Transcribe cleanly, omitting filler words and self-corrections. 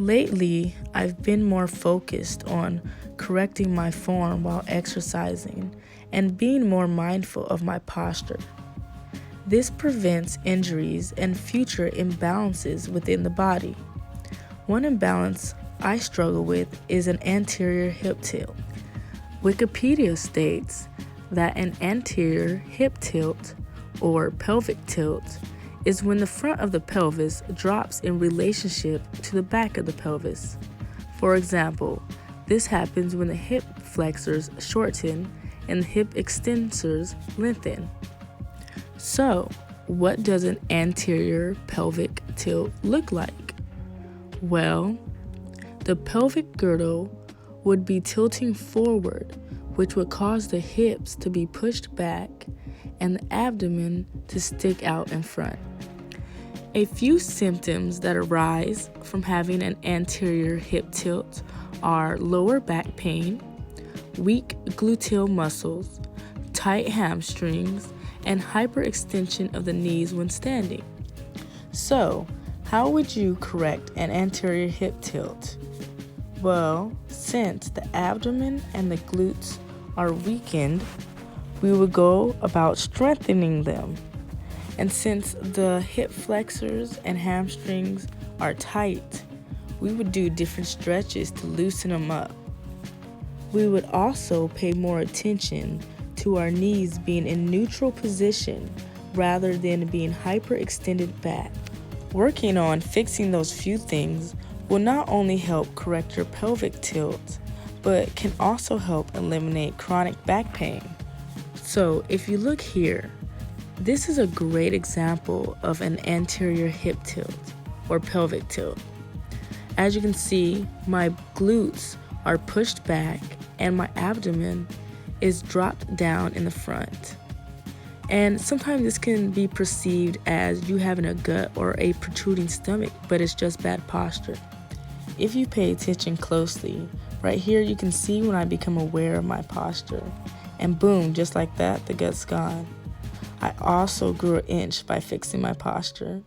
Lately, I've been more focused on correcting my form while exercising and being more mindful of my posture. This prevents injuries and future imbalances within the body. One imbalance I struggle with is an anterior hip tilt. Wikipedia states that an anterior hip tilt, or pelvic tilt, is when the front of the pelvis drops in relationship to the back of the pelvis. For example, this happens when the hip flexors shorten and the hip extensors lengthen. So, what does an anterior pelvic tilt look like? Well, the pelvic girdle would be tilting forward, which would cause the hips to be pushed back and the abdomen to stick out in front. A few symptoms that arise from having an anterior hip tilt are lower back pain, weak gluteal muscles, tight hamstrings, and hyperextension of the knees when standing. So, how would you correct an anterior hip tilt? Well, since the abdomen and the glutes are weakened, we would go about strengthening them. And since the hip flexors and hamstrings are tight, we would do different stretches to loosen them up. We would also pay more attention to our knees being in neutral position rather than being hyperextended back. Working on fixing those few things will not only help correct your pelvic tilt, but can also help eliminate chronic back pain. So if you look here, this is a great example of an anterior hip tilt or pelvic tilt. As you can see, my glutes are pushed back and my abdomen is dropped down in the front. And sometimes this can be perceived as you having a gut or a protruding stomach, but it's just bad posture. If you pay attention closely, right here you can see when I become aware of my posture. And boom, just like that, the gut's gone. I also grew an inch by fixing my posture.